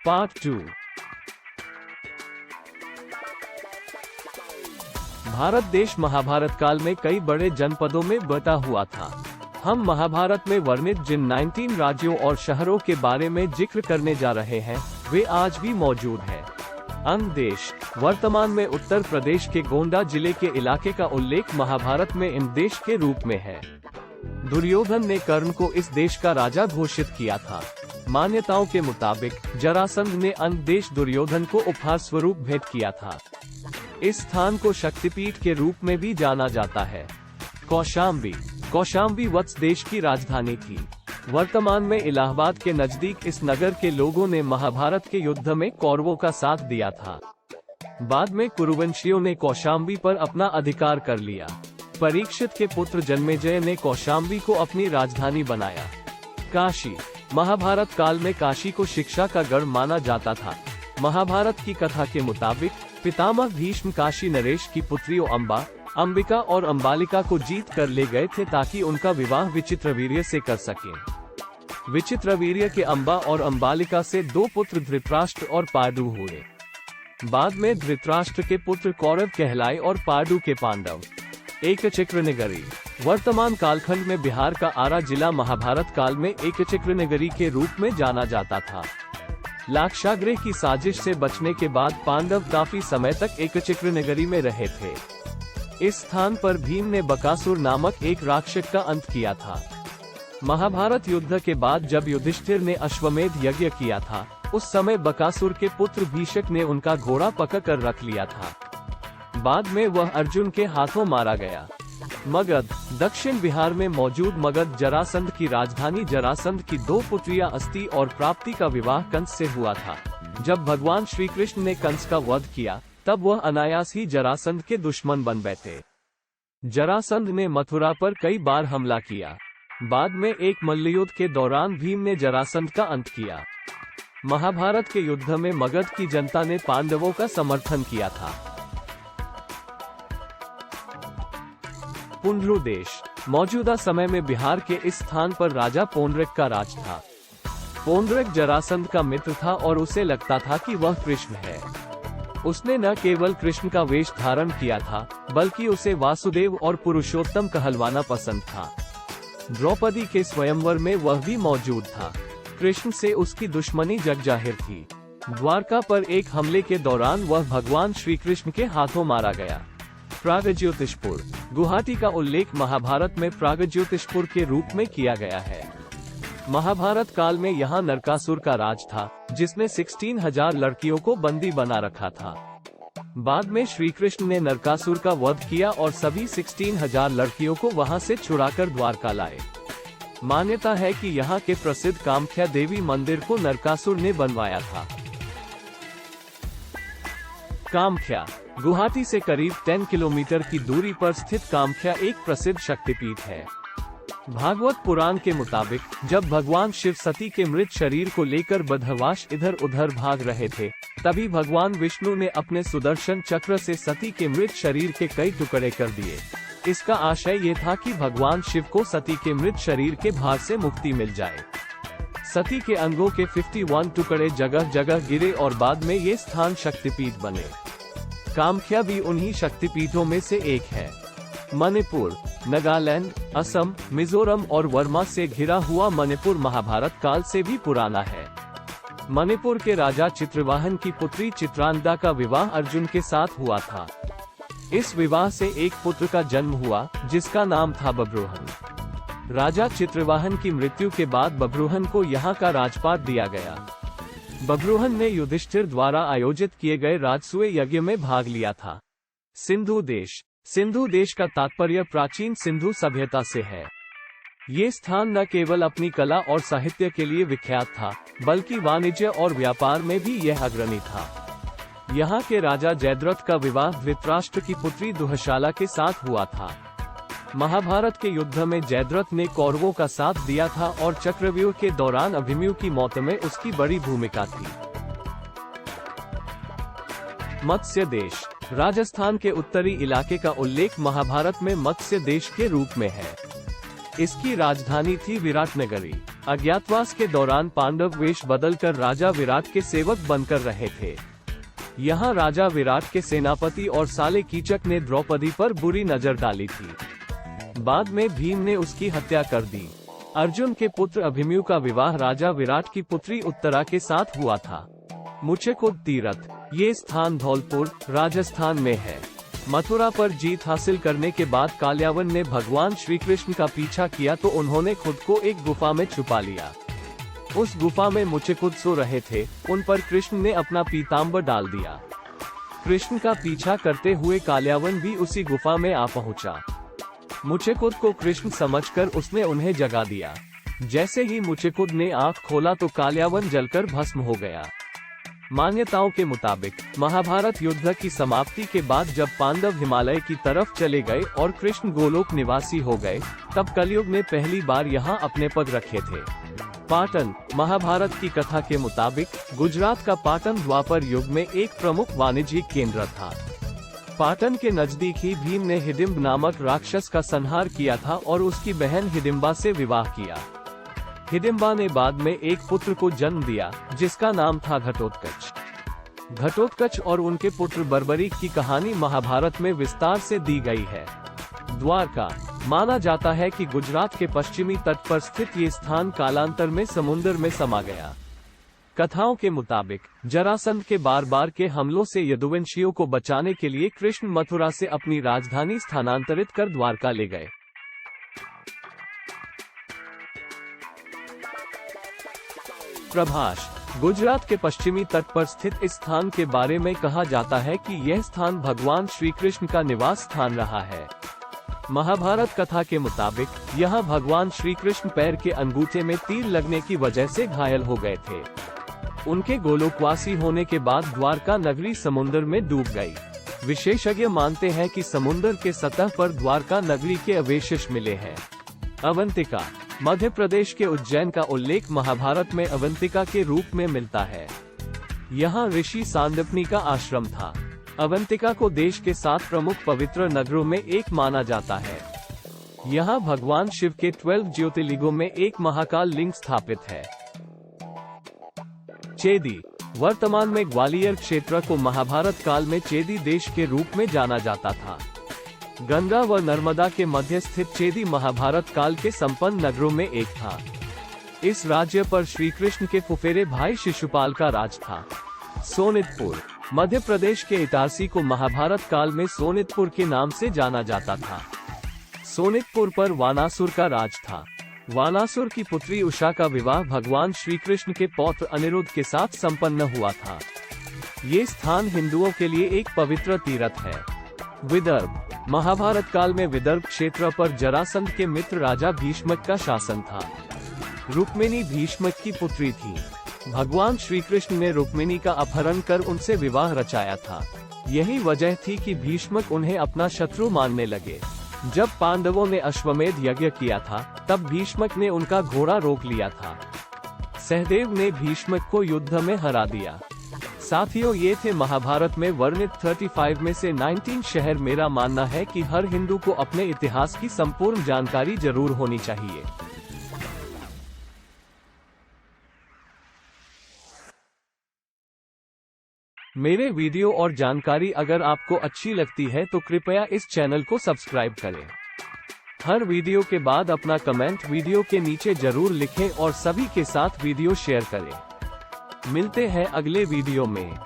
Part 2। Bharat देश महाभारत काल में कई बड़े जनपदों में बटा हुआ था। हम महाभारत में वर्णित जिन 19 राज्यों और शहरों के बारे में जिक्र करने जा रहे हैं, वे आज भी मौजूद हैं। अंग देश वर्तमान में उत्तर प्रदेश के गोंडा जिले के इलाके का उल्लेख महाभारत में इन देश के रूप में है। दुर्योधन ने कर्ण को इस देश का राजा घोषित किया था। मान्यताओं के मुताबिक जरासंध ने अंग देश दुर्योधन को उपहार स्वरूप भेंट किया था। इस स्थान को शक्तिपीठ के रूप में भी जाना जाता है। कौशाम्बी वत्स देश की राजधानी थी। वर्तमान में इलाहाबाद के नजदीक इस नगर के लोगों ने महाभारत के युद्ध में कौरवों का साथ दिया था। बाद में कुरुवंशियों ने कौशाम्बी पर अपना अधिकार कर लिया। परीक्षित के पुत्र जन्मेजय ने कौशाम्बी को अपनी राजधानी बनाया। काशी महाभारत काल में काशी को शिक्षा का गढ़ माना जाता था। महाभारत की कथा के मुताबिक पितामह भीष्म काशी नरेश की पुत्रियों अंबिका और अंबालिका को जीत कर ले गए थे ताकि उनका विवाह विचित्रवीर्य से कर सके। विचित्रवीर्य के अंबा और अंबालिका से 2 पुत्र धृतराष्ट्र और पांडु हुए। बाद में धृतराष्ट्र के पुत्र कौरव कहलाए और पांडु के पांडव। एकचक्र नगरी वर्तमान कालखंड में बिहार का आरा जिला महाभारत काल में एकचक्र नगरी के रूप में जाना जाता था। लाक्षागृह की साजिश से बचने के बाद पांडव काफी समय तक एकचक्र नगरी में रहे थे। इस स्थान पर भीम ने बकासुर नामक एक राक्षस का अंत किया था। महाभारत युद्ध के बाद जब युधिष्ठिर ने अश्वमेध यज्ञ किया था, उस समय बकासुर के पुत्र भीषक ने उनका घोड़ा पकड़ कर रख लिया था। बाद में वह अर्जुन के हाथों मारा गया। मगध दक्षिण बिहार में मौजूद मगध जरासंध की राजधानी। जरासंध की 2 पुत्रियां अस्ति और प्राप्ति का विवाह कंस से हुआ था। जब भगवान श्री कृष्ण ने कंस का वध किया, तब वह अनायास ही जरासंध के दुश्मन बन बैठे। जरासंध ने मथुरा पर कई बार हमला किया। बाद में एक मल्लयुद्ध के दौरान भीम ने जरासंध का अंत किया। महाभारत के युद्ध में मगध की जनता ने पांडवों का समर्थन किया था। पुंडरू देश मौजूदा समय में बिहार के इस स्थान पर राजा पौंड्रक का राज था। पौंड्रक जरासंध का मित्र था और उसे लगता था कि वह कृष्ण है। उसने न केवल कृष्ण का वेश धारण किया था, बल्कि उसे वासुदेव और पुरुषोत्तम कहलवाना पसंद था। द्रौपदी के स्वयंवर में वह भी मौजूद था। कृष्ण से उसकी दुश्मनी जग जाहिर थी। द्वारका पर एक हमले के दौरान वह भगवान श्री कृष्ण के हाथों मारा गया। प्रागज्योतिषपुर गुवाहाटी का उल्लेख महाभारत में प्रागज्योतिषपुर के रूप में किया गया है। महाभारत काल में यहाँ नरकासुर का राज था, जिसने 16,000 लड़कियों को बंदी बना रखा था। बाद में श्री कृष्ण ने नरकासुर का वध किया और सभी 16,000 लड़कियों को वहां से छुड़ाकर द्वारका लाए। मान्यता है कि यहाँ के प्रसिद्ध कामाख्या देवी मंदिर को नरकासुर ने बनवाया था। कामाख्या गुवाहाटी से करीब 10 किलोमीटर की दूरी पर स्थित कामाख्या एक प्रसिद्ध शक्तिपीठ है। भागवत पुराण के मुताबिक जब भगवान शिव सती के मृत शरीर को लेकर बदहवास इधर उधर भाग रहे थे, तभी भगवान विष्णु ने अपने सुदर्शन चक्र से सती के मृत शरीर के कई टुकड़े कर दिए। इसका आशय ये था कि भगवान शिव को सती के मृत शरीर के भार से मुक्ति मिल जाए। सती के अंगों के 51 टुकड़े जगह जगह गिरे और बाद में ये स्थान शक्तिपीठ बने। कामाख्या भी उन्हीं शक्तिपीठों में से एक है। मणिपुर नागालैंड, असम, मिजोरम और वर्मा से घिरा हुआ मणिपुर महाभारत काल से भी पुराना है। मणिपुर के राजा चित्रवाहन की पुत्री चित्रांगदा का विवाह अर्जुन के साथ हुआ था। इस विवाह से एक पुत्र का जन्म हुआ, जिसका नाम था बब्रुहन। राजा चित्रवाहन की मृत्यु के बाद बब्रुहन को यहाँ का राजपाट दिया गया। बब्रुहन ने युधिष्ठिर द्वारा आयोजित किए गए राजसूय यज्ञ में भाग लिया था। सिंधु देश का तात्पर्य प्राचीन सिंधु सभ्यता से है। ये स्थान न केवल अपनी कला और साहित्य के लिए विख्यात था, बल्कि वाणिज्य और व्यापार में भी यह अग्रणी था। यहाँ के राजा जयद्रथ का विवाह धृतराष्ट्र की पुत्री दुःशाला के साथ हुआ था। महाभारत के युद्ध में जयद्रथ ने कौरवों का साथ दिया था और चक्रव्यूह के दौरान अभिमन्यु की मौत में उसकी बड़ी भूमिका थी। मत्स्य देश राजस्थान के उत्तरी इलाके का उल्लेख महाभारत में मत्स्य देश के रूप में है। इसकी राजधानी थी विराटनगरी। अज्ञातवास के दौरान पांडव वेश बदलकर राजा विराट के सेवक बनकर रहे थे। यहाँ राजा विराट के सेनापति और साले कीचक ने द्रौपदी पर बुरी नजर डाली थी। बाद में भीम ने उसकी हत्या कर दी। अर्जुन के पुत्र अभिमन्यु का विवाह राजा विराट की पुत्री उत्तरा के साथ हुआ था। मुचकुंद तीर्थ, ये स्थान धौलपुर, राजस्थान में है। मथुरा पर जीत हासिल करने के बाद काल्यावन ने भगवान श्री कृष्ण का पीछा किया तो उन्होंने खुद को एक गुफा में छुपा लिया। उस गुफा में मुचकुंद सो रहे थे, उन पर कृष्ण ने अपना पीताम्बर डाल दिया। कृष्ण का पीछा करते हुए काल्यावन भी उसी गुफा में आ पहुंचा। मुचकुंद को कृष्ण समझकर उसने उन्हें जगा दिया। जैसे ही मुचकुंद ने आंख खोला तो काल्यावन जलकर भस्म हो गया। मान्यताओं के मुताबिक महाभारत युद्ध की समाप्ति के बाद जब पांडव हिमालय की तरफ चले गए और कृष्ण गोलोक निवासी हो गए, तब कलयुग ने पहली बार यहाँ अपने पद रखे थे। पाटन, महाभारत की कथा के मुताबिक गुजरात का पाटन द्वापर युग में एक प्रमुख वाणिज्यिक केंद्र था। पाटन के नजदीक ही भीम ने हिडिंब नामक राक्षस का संहार किया था और उसकी बहन हिडिंबा से विवाह किया। हिडिंबा ने बाद में एक पुत्र को जन्म दिया, जिसका नाम था घटोत्कच। घटोत्कच और उनके पुत्र बर्बरीक की कहानी महाभारत में विस्तार से दी गई है। द्वारका, माना जाता है कि गुजरात के पश्चिमी तट पर स्थित ये स्थान कालांतर में समुद्र में समा गया। कथाओं के मुताबिक जरासंध के बार के हमलों से यदुवंशियों को बचाने के लिए कृष्ण मथुरा से अपनी राजधानी स्थानांतरित कर द्वारका ले गए। प्रभास, गुजरात के पश्चिमी तट पर स्थित इस स्थान के बारे में कहा जाता है कि यह स्थान भगवान श्री कृष्ण का निवास स्थान रहा है। महाभारत कथा के मुताबिक यहाँ भगवान श्री कृष्ण पैर के अंगूठे में तीर लगने की वजह से घायल हो गए थे। उनके गोलोकवासी होने के बाद द्वारका नगरी समुद्र में डूब गई। विशेषज्ञ मानते हैं कि समुद्र के सतह पर द्वारका नगरी के अवशेष मिले हैं। अवंतिका, मध्य प्रदेश के उज्जैन का उल्लेख महाभारत में अवंतिका के रूप में मिलता है। यहाँ ऋषि सांदीपनि का आश्रम था। अवंतिका को देश के 7 प्रमुख पवित्र नगरों में एक माना जाता है। यहाँ भगवान शिव के 12 ज्योतिर्लिंगों में एक महाकाल लिंग स्थापित है। चेदी, वर्तमान में ग्वालियर क्षेत्र को महाभारत काल में चेदी देश के रूप में जाना जाता था। गंगा व नर्मदा के मध्य स्थित चेदी महाभारत काल के संपन्न नगरों में एक था। इस राज्य पर श्री कृष्ण के फुफेरे भाई शिशुपाल का राज था। सोनितपुर, मध्य प्रदेश के इटारसी को महाभारत काल में सोनितपुर के नाम से जाना जाता था। सोनितपुर पर वानासुर का राज था। वानासुर की पुत्री उषा का विवाह भगवान श्री कृष्ण के पौत्र अनिरुद्ध के साथ संपन्न हुआ था। ये स्थान हिंदुओं के लिए एक पवित्र तीर्थ है। विदर्भ, महाभारत काल में विदर्भ क्षेत्र पर जरासंध के मित्र राजा भीष्मक का शासन था। रुक्मिणी भीष्मक की पुत्री थी। भगवान श्री कृष्ण ने रुक्मिणी का अपहरण कर उनसे विवाह रचाया था। यही वजह थी कि भीष्मक उन्हें अपना शत्रु मानने लगे। जब पांडवों ने अश्वमेध यज्ञ किया था, तब भीष्मक ने उनका घोड़ा रोक लिया था। सहदेव ने भीष्मक को युद्ध में हरा दिया। साथियों, ये थे महाभारत में वर्णित 35 में से 19 शहर। मेरा मानना है कि हर हिंदू को अपने इतिहास की संपूर्ण जानकारी जरूर होनी चाहिए। मेरे वीडियो और जानकारी अगर आपको अच्छी लगती है तो कृपया इस चैनल को सब्सक्राइब करें। हर वीडियो के बाद अपना कमेंट वीडियो के नीचे जरूर लिखें और सभी के साथ वीडियो शेयर करें। मिलते हैं अगले वीडियो में।